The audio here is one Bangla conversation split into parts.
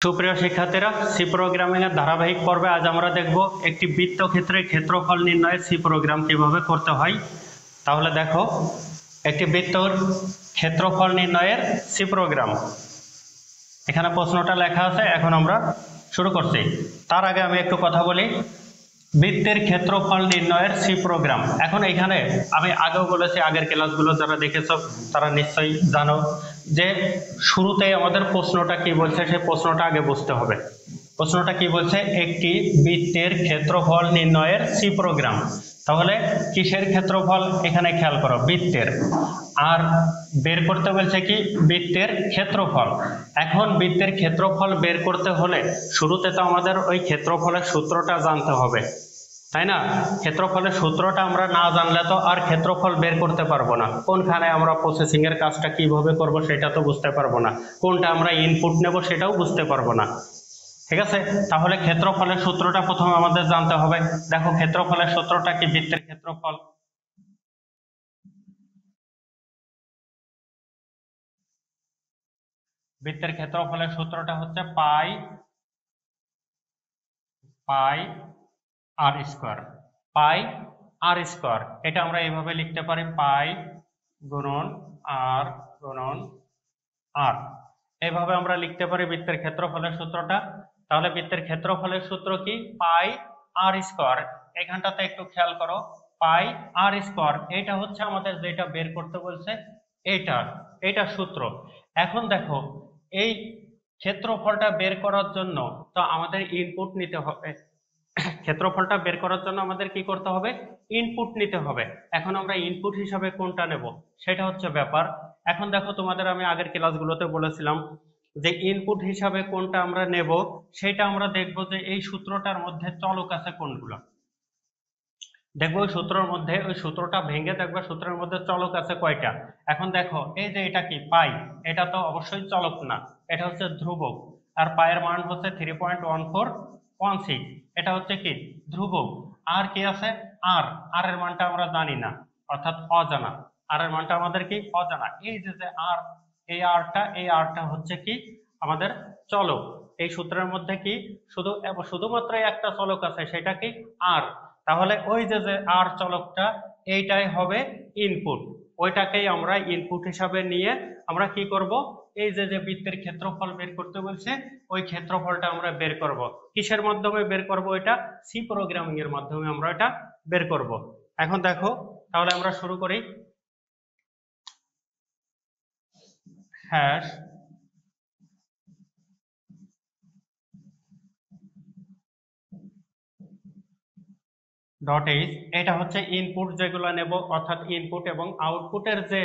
সুপ্রিয় শিক্ষার্থীরা, সি প্রোগ্রামিং এর ধারাবাহিক পর্বে আজ আমরা দেখব একটি বৃত্তক্ষেত্রের ক্ষেত্রফল নির্ণয়ে সি প্রোগ্রাম কিভাবে করতে হয়। তাহলে দেখো, একটি বৃত্তর ক্ষেত্রফল নির্ণয়ের সি প্রোগ্রাম। এখানে প্রশ্নটা লেখা আছে, এখন আমরা শুরু করছি। তার আগে আমি একটু কথা বলি। বৃত্তের ক্ষেত্রফল নির্ণয়ের সি প্রোগ্রাম। এখন এখানে আমি আগেও বলেছি, আগের ক্লাসগুলো যারা দেখেছ তারা নিশ্চয়ই জানো যে শুরুতেই আমাদের প্রশ্নটা কি বলছে, সেই প্রশ্নটা আগে বুঝতে হবে। প্রশ্নটা কি বলছে? একটি বৃত্তের ক্ষেত্রফল নির্ণয়ের সি প্রোগ্রাম। তাহলে কিসের ক্ষেত্রফল? এখানে খেয়াল করো, বৃত্তের। আর বের করতে বলছে কি? বৃত্তের ক্ষেত্রফল। এখন বৃত্তের ক্ষেত্রফল বের করতে হলে শুরুতে তো আমাদের ওই ক্ষেত্রফলের সূত্রটা জানতে হবে, তাই না? ক্ষেত্রফলের সূত্রটা আমরা না জানলে তো আর ক্ষেত্রফল বের করতে পারবো না। কোনখানে আমরা প্রসেসিং এর কাজটা কিভাবে করব সেটা তো বুঝতে পারবো না, কোনটা আমরা ইনপুট নেব সেটাও বুঝতে পারবো না। ঠিক আছে, তাহলে ক্ষেত্রফলের সূত্রটা প্রথমে আমাদের জানতে হবে। দেখো, ক্ষেত্রফলের সূত্রটা কি? বৃত্তের ক্ষেত্রফল, বৃত্তের ক্ষেত্রফলের সূত্রটা হচ্ছে পাই পাই আর স্কোয়ার। পাই আর স্কোয়ার, এটা আমরা এইভাবে লিখতে পারি, পাই গুণন আর গুণন আর। এইভাবে আমরা লিখতে পারি বৃত্তের ক্ষেত্রফলের সূত্রটা। তাহলে বৃত্তের ক্ষেত্রফলের সূত্র কি? পাই আর স্কোয়ার। এখানটাতে একটু খেয়াল করো, পাই আর স্কোয়ার, এটা হচ্ছে আমাদের যেটা বের করতে বলছে, এইটা সূত্র। এখন দেখো, এই ক্ষেত্রফলটা বের করার জন্য তো আমাদের ইনপুট নিতে হবে। ক্ষেত্রফলটা বের করার জন্য আমাদের কি করতে হবে? ইনপুট নিতে হবে। এখন আমরা ইনপুট হিসাবে কোনটা নেব সেটা হচ্ছে ব্যাপার। এখন দেখো, তোমাদের আমি আগের ক্লাসগুলোতে বলেছিলাম যে ইনপুট হিসাবে কোনটা আমরা নেব সেটা আমরা দেখব যে এই সূত্রটার মধ্যে চলক আছে কোনগুলো। দেখবো ওই সূত্রের মধ্যে, ওই সূত্রটা ভেঙে দেখবে সূত্রের মধ্যে চলক আছে কয়টা। এখন দেখো, এই যে এটা কি? পাই, এটা তো অবশ্যই চলক না, এটা হচ্ছে ধ্রুবক। আর পায়ের মান হচ্ছে 3.1416, এটা হচ্ছে কি? ধ্রুবক। আর কি আছে? আর। আর এর মানটা আমরা জানি না, অর্থাৎ অজানা। আর এর মানটা আমাদের কি? অজানা। এই যে যে আর, এই আরটা হচ্ছে কি? আমাদের চলক। এই সূত্রের মধ্যে কি শুধুমাত্র একটা চলক আছে, সেটা কি? আর। তাহলে ওই যে যে আর চলকটা, এইটাই হবে ইনপুট। ওইটাকেই আমরা ইনপুট হিসাবে নিয়ে আমরা কি করব? এই যে যে বৃত্তের ক্ষেত্রফল বের করতে বলছে, ওই ক্ষেত্রফলটা আমরা বের করব। কিসের মাধ্যমে বের করব? এটা সি প্রোগ্রামিং এর মাধ্যমে আমরা এটা বের করব। এখন দেখো, তাহলে আমরা শুরু করি। হ্যাশ ডট এইচ, এটা হচ্ছে ইনপুট যেগুলো নেব, অর্থাৎ ইনপুট এবং আউটপুটের যে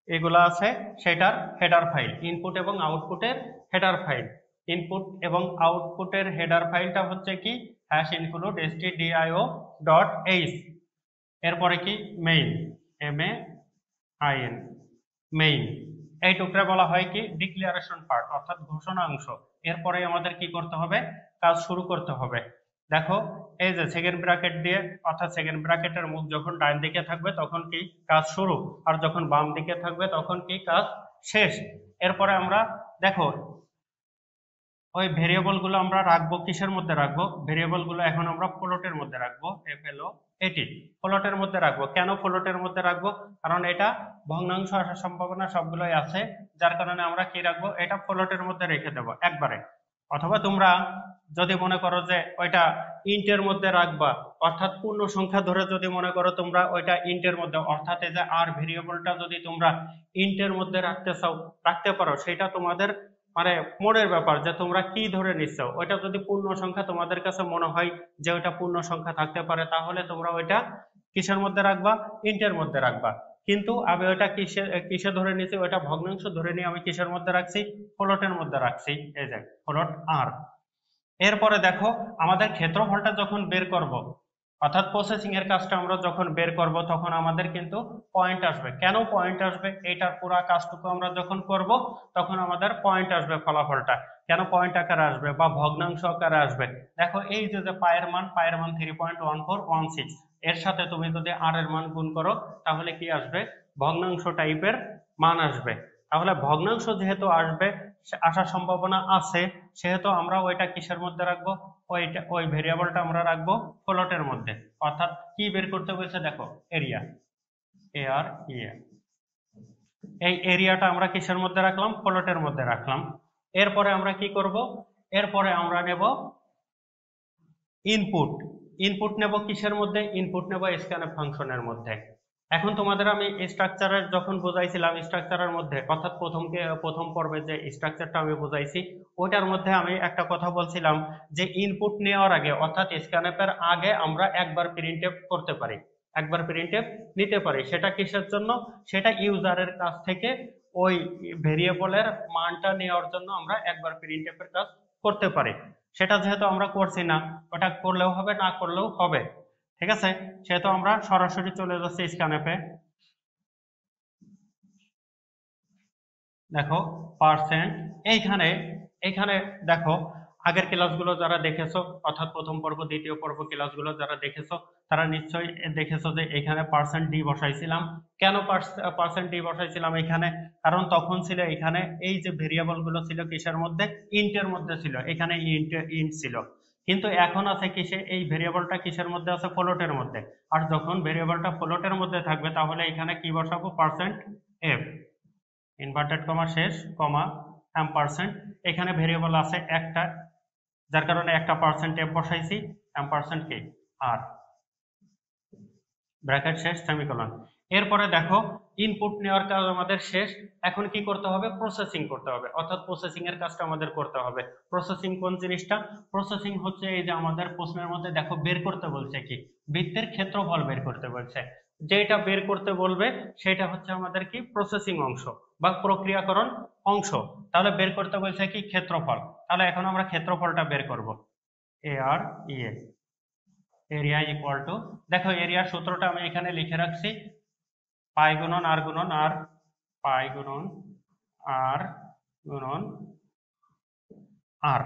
এগুলা আছে সেটার হেডার ফাইল। ইনপুট এবং আউটপুটের হেডার ফাইল। ইনপুট এবং আউটপুটের হেডার ফাইলটা হচ্ছে কি? Hash include stdio dot H. এরপরে কি? Main, main, main. এই টুকরা বলা হয় কি? ডিক্লারেশন পার্ট, অর্থাৎ ঘোষণা অংশ। এরপরে আমাদের কি করতে হবে? কাজ শুরু করতে হবে। দেখো, এই যে সেকেন্ড ব্র্যাকেট দিয়ে, অর্থাৎ সেকেন্ড ব্র্যাকেটের মুখ যখন ডান দিকে থাকবে তখন কি? কাজ শুরু। আর যখন বাম দিকে থাকবে তখন কি? কাজ শেষ। এরপরে আমরা দেখো, ওই ভেরিয়েবল গুলো আমরা রাখবো কিসের মধ্যে রাখবো? ভেরিয়েবল গুলো এখন আমরা ফ্লোটের মধ্যে রাখবো, FLOAT, ফ্লোটের মধ্যে রাখবো। কেন ফ্লোটের মধ্যে রাখবো? কারণ এটা ভগ্নাংশ আসার সম্ভাবনা সবগুলোই আছে, যার কারণে আমরা কি রাখবো? এটা ফ্লোটের মধ্যে রেখে দেবো একবারে। অথবা তোমরা যদি মনে করো যে ওইটা ইন্টের মধ্যে রাখবা, অর্থাৎ পূর্ণ সংখ্যা ধরে যদি মনে করো তোমরা ওইটা ইন্টের মধ্যে, অর্থাৎ এই যে আর ভেরিয়েবলটা যদি তোমরা ইন্টের মধ্যে রাখতে চাও, রাখতে পারো। সেটা তোমাদের মানে মনের ব্যাপার যে তোমরা কি ধরে নিচ্ছ। ওইটা যদি পূর্ণ সংখ্যা তোমাদের কাছে মনে হয় যে ওইটা পূর্ণ সংখ্যা থাকতে পারে, তাহলে তোমরা ওইটা কিসের মধ্যে রাখবা? ইন্টের মধ্যে রাখবা। কিন্তু আমি ওইটা কিসে ধরে নিয়েছি? ওইটা ভগ্নাংশ ধরে নিয়ে আমি কিসের মধ্যে রাখছি? ফ্লোটের মধ্যে রাখছি। এই যে ফ্লোট আর। এরপরে দেখো, আমাদের ক্ষেত্রফলটা যখন বের করব, অর্থাৎ প্রসেসিং এর কাজটা আমরা যখন বের করব, তখন আমাদের কিন্তু পয়েন্ট আসবে। কেন পয়েন্ট আসবে? এইটার পুরো কাজটুকু আমরা যখন করব তখন আমাদের পয়েন্ট আসবে। ফলাফলটা কেন পয়েন্ট আকারে আসবে বা ভগ্নাংশ আকারে আসবে? দেখো, এই যে যে পায়ের মান 3.1416, এর সাথে তুমি যদি আর এর মান গুণ করো তাহলে কি আসবে? ভগ্নাংশ টাইপের মান আসবে। তাহলে ভগ্নাংশ যেহেতু আসবে, আসার সম্ভাবনা আছে, সেহেতু আমরা ওইটা কিসের মধ্যে রাখবো, ওই ভেরিয়েবলটা আমরা রাখবো ফ্লোটের মধ্যে। অর্থাৎ কি বের করতে বলছে দেখো, এরিয়া, এই এরিয়াটা আমরা কিসের মধ্যে রাখলাম, ফ্লোটের মধ্যে রাখলাম। এরপরে আমরা কি করব, এরপরে আমরা নেব ইনপুট। ইনপুট নেব কিসের মধ্যে, ইনপুট নেব স্ক্যানএফ ফাংশনের মধ্যে। এখন তোমাদের আমি স্ট্রাকচারের যখন বোঝাইছিলাম, স্ট্রাকচারের মধ্যে অর্থাৎ প্রথম পর্বে যে স্ট্রাকচারটা আমি বোঝাইছি, ওইটার মধ্যে আমি একটা কথা বলছিলাম যে ইনপুট নেওয়ার আগে অর্থাৎ স্ক্যানএফের আগে আমরা একবার প্রিন্টএফ করতে পারি, একবার প্রিন্টএফ নিতে পারি। সেটা কিসের জন্য, সেটা ইউজারের কাছ থেকে ওই ভেরিয়েবলের মানটা নেওয়ার জন্য আমরা একবার প্রিন্টএফ এর কাজ করতে পারি। সেটা যেহেতু আমরা করছি না, ওটা করলেও হবে না করলেও হবে, ঠিক আছে। সেহেতু আমরা সরাসরি চলে যাচ্ছি স্ক্যানএফে। দেখো পার্সেন্ট, এইখানে দেখো আগের ক্লাসগুলো যারা দেখেছো অর্থাৎ প্রথম পর্ব দ্বিতীয় পর্ব ক্লাসগুলো যারা দেখেছো তারা নিশ্চয়ই দেখেছো যে এখানে পার্সেন্ট ডি বসাইছিলাম। কেন পার্সেন্ট ডি বসাইছিলাম এখানে, কারণ তখন ছিল এখানে এই যে ভেরিয়েবল গুলো ছিল কিসের মধ্যে, ইন্টের মধ্যে ছিল, এখানে ইন্ট ছিল। কিন্তু এখন আছে কিসে, এই ভেরিয়েবলটা কিসের মধ্যে আছে, ফ্লোটের মধ্যে। আর যখন ভেরিয়েবলটা ফ্লোটের মধ্যে থাকবে তাহলে এখানে কি বসাবো, পার্সেন্ট এফ ইনভার্টেড কমা শেষ কমা এম্পারসেন্ট। এখানে ভেরিয়েবল আছে একটা, যার কারণে একটা পার্সেন্ট এফ বসাইছি, এম্পারসেন্ট কি আর, ব্র্যাকেট শেষ সেমিকোলন। এরপরে দেখো ইনপুট নেওয়ার কাজ আমাদের শেষ। এখন কি করতে হবে, প্রসেসিং করতে হবে, অর্থাৎ প্রসেসিং এর কাজটা আমাদের করতে হবে। প্রসেসিং কোন জিনিসটা, প্রসেসিং হচ্ছে এই যে আমাদের প্রশ্নের মধ্যে দেখো বের করতে বলছে কি, বৃত্তের ক্ষেত্রফল বের করতে বলছে। যেটা বের করতে বলবে সেটা হচ্ছে আমাদের কি, প্রসেসিং অংশ বা প্রক্রিয়াকরণ অংশ। তাহলে বের করতে বলছে কি, ক্ষেত্রফল। তাহলে এখন আমরা ক্ষেত্রফলটা বের করব, এরিয়া ইকুয়াল টু, দেখো এরিয়ার সূত্রটা আমি এখানে লিখে রাখছি, পাই গুণন আর গুণন আর, পাই গুণন আর গুণন আর।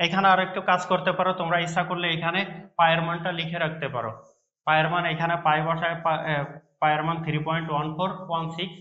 এখানে আর একটু কাজ করতে পারো তোমরা, ইচ্ছা করলে এখানে পায়ের মানটা লিখে রাখতে পারো। পায়ের মান এখানে পাই বসায়, পায়ের মান 3.1416,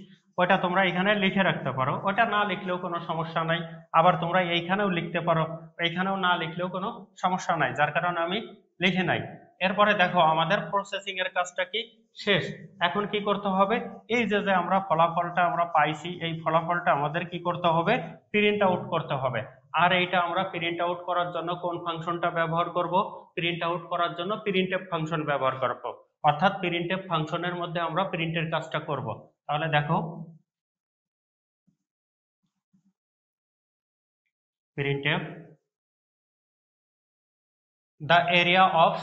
ওটা তোমরা এখানে লিখে রাখতে পারো। ওটা না লিখলেও কোনো সমস্যা নাই, আবার তোমরা এইখানেও লিখতে পারো, এইখানেও না লিখলেও কোনো সমস্যা নাই, যার কারণে আমি লিখে নাই। এরপরে দেখো আমাদের প্রসেসিং এর কাজটা কি শেষ। এখন কি করতে হবে, এই যে আমরা ফলাফলটা আমরা পাইছি, এই ফলাফলটা আমাদের কি করতে হবে, প্রিন্ট আউট করতে হবে। আর এইটা আমরা প্রিন্ট আউট করার জন্য কোন ফাংশনটা ব্যবহার করব, প্রিন্ট আউট করার জন্য প্রিন্টএফ ফাংশন ব্যবহার করব, অর্থাৎ প্রিন্টএফ ফাংশনের মধ্যে আমরা প্রিন্টের কাজটা করব। তাহলে দেখো printf the area of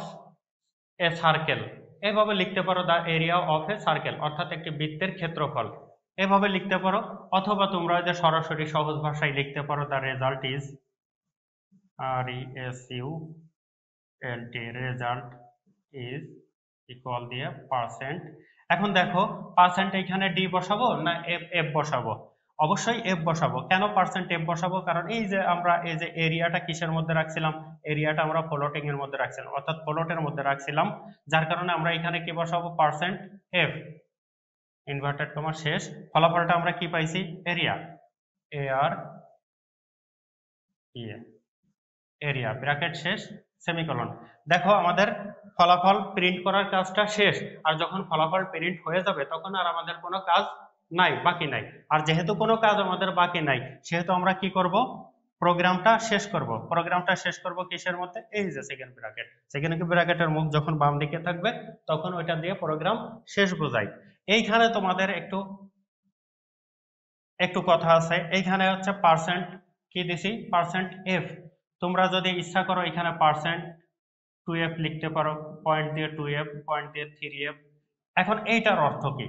A circle, এভাবে লিখতে পারো, the area of A circle অর্থাৎ একটি বৃত্তের ক্ষেত্রফল, এভাবে লিখতে পারো। অথবা তোমরা যে সরাসরি সহজ ভাষায় লিখতে পারো, the result is, RESULT, result is equal দিয়ে পার্সেন্ট। এখন দেখো পার্সেন্ট এখানে ডি বসাবো না এফ বসাবো, অবশ্যই এফ বসাবো। কেন পার্সেন্ট এফ বসাবো, কারণ এই যে আমরা এই যে এরিয়াটা কিসের মধ্যে রাখছিলাম, এরিয়াটা আমরা ফ্লোটিং এর মধ্যে রাখছিলাম অর্থাৎ ফ্লোটের মধ্যে রাখছিলাম, যার কারণে আমরা এখানে কি বসাবো, পার্সেন্ট এফ ইনভার্টেড কমা শেষ। ফলাফলটা আমরা কি পাইছি, এরিয়া, এরিয়া ব্র্যাকেট শেষ সেমিকোলন। দেখো আমাদের ফলাফল প্রিন্ট করার কাজটা শেষ। আর যখন ফলাফল প্রিন্ট হয়ে যাবে তখন আর আমাদের কোনো কাজ নাই, বাকি নাই। আর যেহেতু কোনো কাজ আমাদের বাকি নাই, সেহেতু আমরা কি করব, প্রোগ্রামটা শেষ করব। প্রোগ্রামটা শেষ করব কিসের মধ্যে, এই যে সেকেন্ড ব্র্যাকেট, সেকেন্ড ব্র্যাকেটের মুখ যখন বাম দিকে থাকবে তখন ওইটা দিয়ে প্রোগ্রাম শেষ বোঝাই। এইখানে তোমাদের একটু কথা আছে, এইখানে হচ্ছে পার্সেন্ট কি দিছি, পার্সেন্ট এফ। তোমরা যদি ইচ্ছা করো এখানে পার্সেন্ট 2f লিখতে পারো, পয়েন্ট দিয়ে 2f, পয়েন্ট দিয়ে 3f। এখন এইটার অর্থ কি,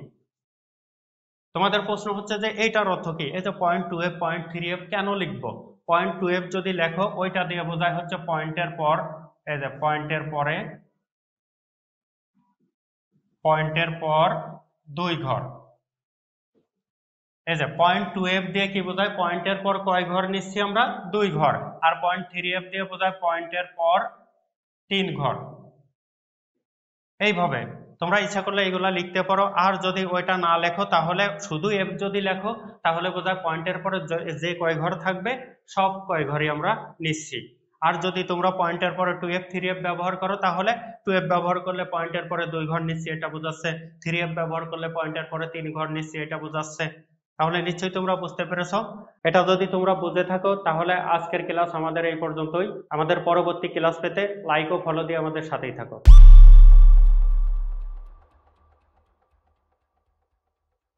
তোমাদের প্রশ্ন হচ্ছে যে এইটার অর্থ কি, এই যে পয়েন্ট 2f পয়েন্ট 3f কেন লিখবো। পয়েন্ট 2f যদি লেখো ওইটা দিয়ে বোঝায় হচ্ছে পয়েন্টের পর, এই যে পয়েন্টের পর 2 ঘর। এই যে পয়েন্ট 2f দিয়ে কি বোঝায়, পয়েন্টের পর কয় ঘর নিচ্ছি আমরা, 2 ঘর। আর পয়েন্ট 3f দিয়ে বোঝায় পয়েন্টের পর 3 ঘর। এইভাবে তোমরা ইচ্ছা করলে এগুলা লিখতে পারো, আর যদি ওইটা না লেখো তাহলে শুধু এফ যদি লেখো তাহলে বোঝায় পয়েন্টের পরে যে কয় ঘর থাকবে সব কয় ঘরই আমরা নিচ্ছি। আর যদি তোমরা পয়েন্টের পরে 2f 3f ব্যবহার করো তাহলে 2f ব্যবহার করলে পয়েন্টের পরে 2 ঘর নিচ্ছি এটা বোঝাচ্ছে, 3f ব্যবহার করলে পয়েন্টের পরে 3 ঘর নিচ্ছি এটা বোঝাচ্ছে। তাহলে নিশ্চয়ই তোমরা বুঝতে পেরেছো। এটা যদি তোমরা বুঝে থাকো তাহলে আজকের ক্লাস আমাদের এই পর্যন্তই। আমাদের পরবর্তী ক্লাস পেতে লাইক ও ফলো দিয়ে আমাদের সাথেই থাকো।